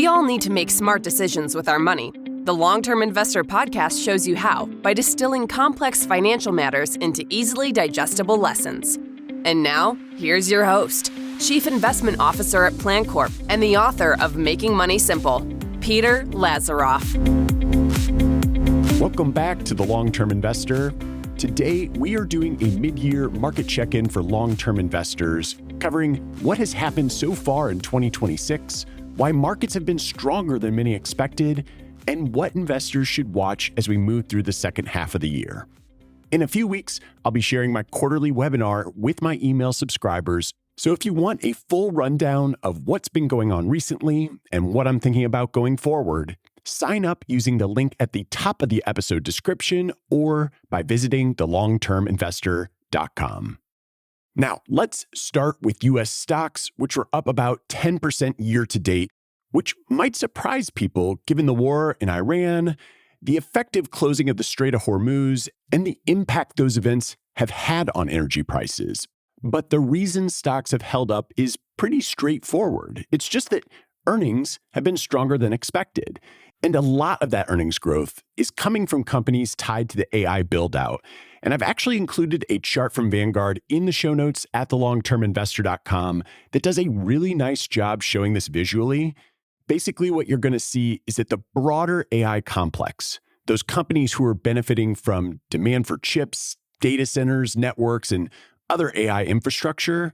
all need to make smart decisions with our money. The Long-Term Investor podcast shows you how by distilling complex financial matters into easily digestible lessons. And now, here's your host, Chief Investment Officer at PlanCorp and the author of Making Money Simple, Peter Lazaroff. Welcome back to The Long-Term Investor. Today, we are doing a mid-year market check-in for long-term investors, covering what has happened so far in 2026, why markets have been stronger than many expected, and what investors should watch as we move through the second half of the year. In a few weeks, I'll be sharing my quarterly webinar with my email subscribers. So if you want a full rundown of what's been going on recently and what I'm thinking about going forward, sign up using the link at the top of the episode description or by visiting thelongterminvestor.com. Now, let's start with U.S. stocks, which were up about 10% year to date, which might surprise people given the war in Iran, the effective closing of the Strait of Hormuz, and the impact those events have had on energy prices. But the reason stocks have held up is pretty straightforward. It's just that earnings have been stronger than expected. And a lot of that earnings growth is coming from companies tied to the AI buildout. And I've actually included a chart from Vanguard in the show notes at thelongterminvestor.com that does a really nice job showing this visually. Basically, what you're going to see is that the broader AI complex, those companies who are benefiting from demand for chips, data centers, networks, and other AI infrastructure,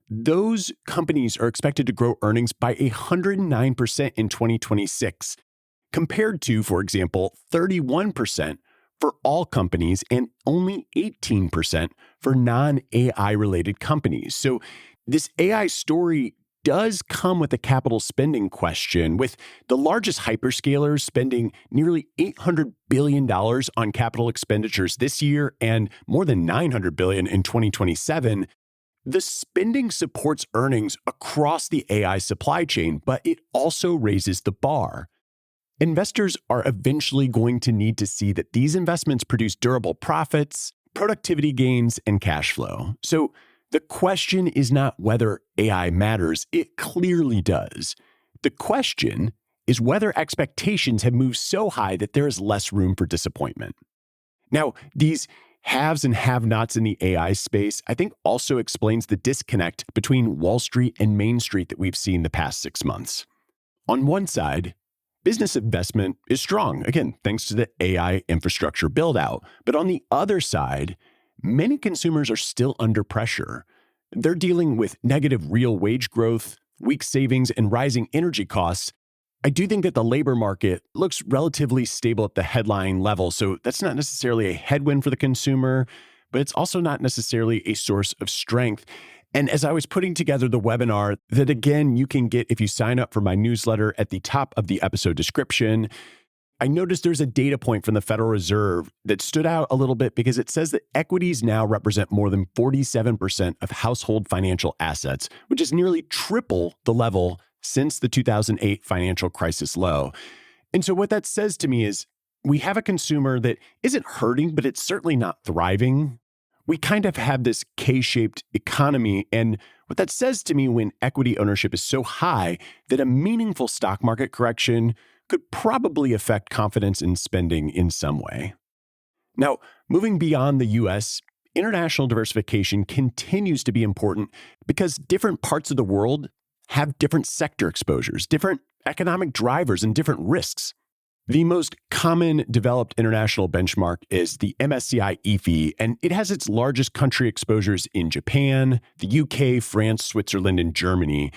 those companies are expected to grow earnings by 109% in 2026. Compared to, for example, 31% for all companies and only 18% for non-AI related companies. So this AI story does come with a capital spending question, with the largest hyperscalers spending nearly $800 billion on capital expenditures this year and more than $900 billion in 2027. The spending supports earnings across the AI supply chain, but it also raises the bar. Investors are eventually going to need to see that these investments produce durable profits, productivity gains, and cash flow. So the question is not whether AI matters. It clearly does. The question is whether expectations have moved so high that there is less room for disappointment. Now, these haves and have-nots in the AI space, I think also explains the disconnect between Wall Street and Main Street that we've seen the past 6 months. On one side, business investment is strong, again, thanks to the AI infrastructure build-out. But on the other side, many consumers are still under pressure. They're dealing with negative real wage growth, weak savings, and rising energy costs. I do think that the labor market looks relatively stable at the headline level, so that's not necessarily a headwind for the consumer, but it's also not necessarily a source of strength. And as I was putting together the webinar, that again, you can get if you sign up for my newsletter at the top of the episode description, I noticed there's a data point from the Federal Reserve that stood out a little bit because it says that equities now represent more than 47% of household financial assets, which is nearly triple the level since the 2008 financial crisis low. And so what that says to me is we have a consumer that isn't hurting, but it's certainly not thriving. We kind of have this K-shaped economy, and what that says to me when equity ownership is so high that a meaningful stock market correction could probably affect confidence in spending in some way. Now, moving beyond the US, international diversification continues to be important because different parts of the world have different sector exposures, different economic drivers, and different risks. The most common developed international benchmark is the MSCI EAFE, and it has its largest country exposures in Japan, the UK, France, Switzerland, and Germany.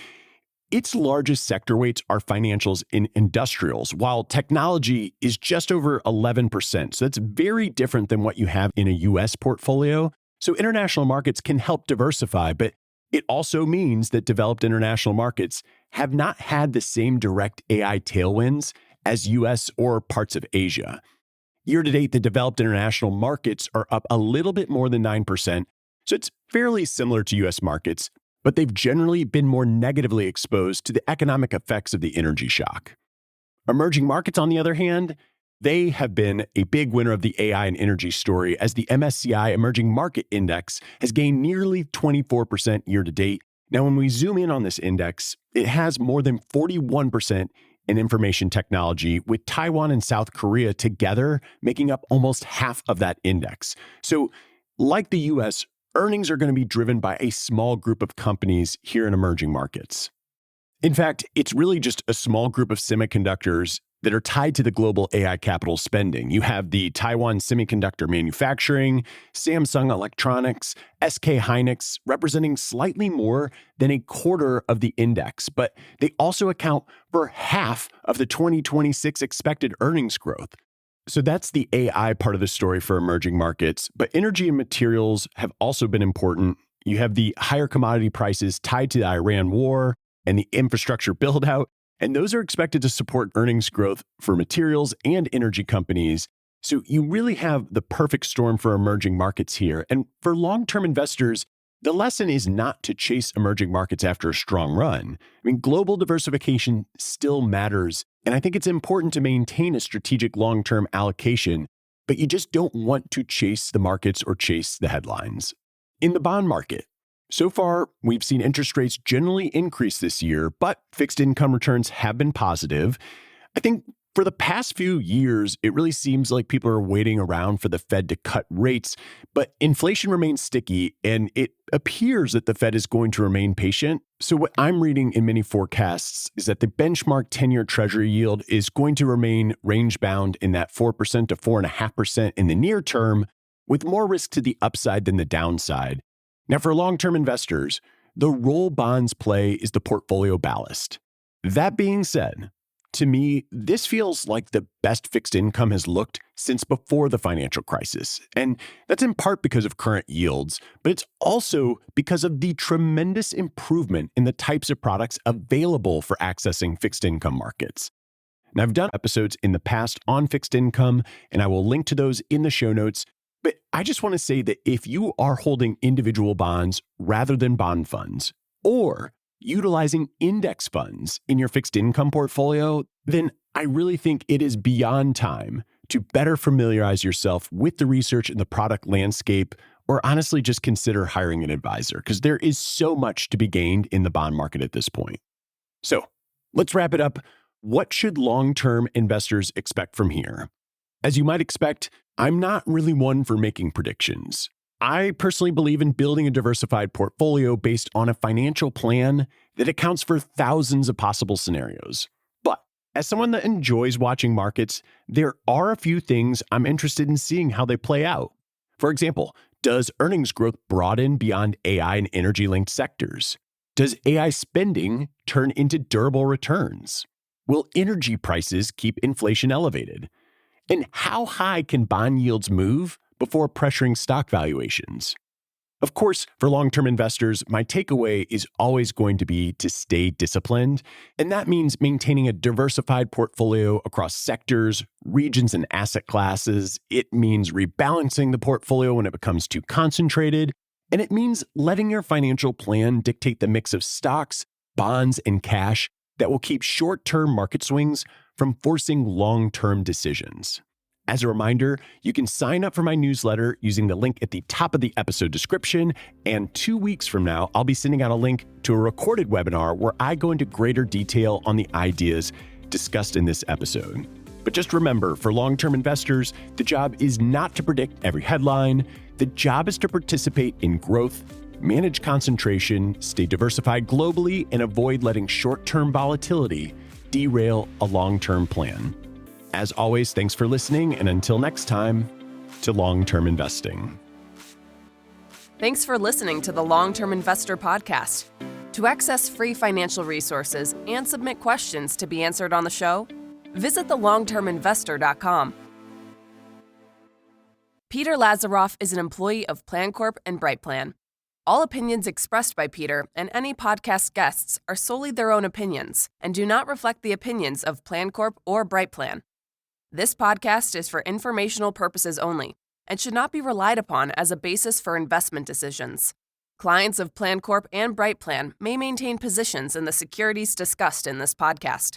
Its largest sector weights are financials and industrials, while technology is just over 11%. So that's very different than what you have in a US portfolio. So international markets can help diversify, but it also means that developed international markets have not had the same direct AI tailwinds as US or parts of Asia. Year to date, the developed international markets are up a little bit more than 9%, so it's fairly similar to US markets, but they've generally been more negatively exposed to the economic effects of the energy shock. Emerging markets, on the other hand, they have been a big winner of the AI and energy story as the MSCI Emerging Market Index has gained nearly 24% year to date. Now, when we zoom in on this index, it has more than 41% and information technology, with Taiwan and South Korea together making up almost half of that index. So, like the US, earnings are going to be driven by a small group of companies here in emerging markets. In fact, it's really just a small group of semiconductors that are tied to the global AI capital spending. You have the Taiwan Semiconductor Manufacturing, Samsung Electronics, SK Hynix, representing slightly more than a quarter of the index, but they also account for half of the 2026 expected earnings growth. So that's the AI part of the story for emerging markets, but energy and materials have also been important. You have the higher commodity prices tied to the Iran war and the infrastructure buildout, and those are expected to support earnings growth for materials and energy companies. So you really have the perfect storm for emerging markets here. And for long-term investors, the lesson is not to chase emerging markets after a strong run. I mean, global diversification still matters, and I think it's important to maintain a strategic long-term allocation, but you just don't want to chase the markets or chase the headlines. In the bond market, so far, we've seen interest rates generally increase this year, but fixed income returns have been positive. I think for the past few years, it really seems like people are waiting around for the Fed to cut rates, but inflation remains sticky, and it appears that the Fed is going to remain patient. So what I'm reading in many forecasts is that the benchmark 10-year Treasury yield is going to remain range-bound in that 4% to 4.5% in the near term, with more risk to the upside than the downside. Now, for long-term investors, the role bonds play is the portfolio ballast. That being said, to me, this feels like the best fixed income has looked since before the financial crisis. And that's in part because of current yields, but it's also because of the tremendous improvement in the types of products available for accessing fixed income markets. Now, I've done episodes in the past on fixed income, and I will link to those in the show notes. But I just want to say that if you are holding individual bonds rather than bond funds, or utilizing index funds in your fixed income portfolio, then I really think it is beyond time to better familiarize yourself with the research and the product landscape, or honestly just consider hiring an advisor, because there is so much to be gained in the bond market at this point. So let's wrap it up. What should long-term investors expect from here? As you might expect, I'm not really one for making predictions. I personally believe in building a diversified portfolio based on a financial plan that accounts for thousands of possible scenarios. But as someone that enjoys watching markets, there are a few things I'm interested in seeing how they play out. For example, does earnings growth broaden beyond AI and energy-linked sectors? Does AI spending turn into durable returns? Will energy prices keep inflation elevated? And how high can bond yields move before pressuring stock valuations? Of course, for long-term investors, my takeaway is always going to be to stay disciplined, and that means maintaining a diversified portfolio across sectors, regions, and asset classes. It means rebalancing the portfolio when it becomes too concentrated, and it means letting your financial plan dictate the mix of stocks, bonds, and cash that will keep short-term market swings from forcing long-term decisions. As a reminder, you can sign up for my newsletter using the link at the top of the episode description, and 2 weeks from now, I'll be sending out a link to a recorded webinar where I go into greater detail on the ideas discussed in this episode. But just remember, for long-term investors, the job is not to predict every headline. The job is to participate in growth, manage concentration, stay diversified globally, and avoid letting short-term volatility derail a long-term plan. As always, thanks for listening, and until next time, to long-term investing. Thanks for listening to the Long-Term Investor Podcast. To access free financial resources and submit questions to be answered on the show, visit thelongterminvestor.com. Peter Lazaroff is an employee of PlanCorp and BrightPlan. All opinions expressed by Peter and any podcast guests are solely their own opinions and do not reflect the opinions of PlanCorp or BrightPlan. This podcast is for informational purposes only and should not be relied upon as a basis for investment decisions. Clients of PlanCorp and BrightPlan may maintain positions in the securities discussed in this podcast.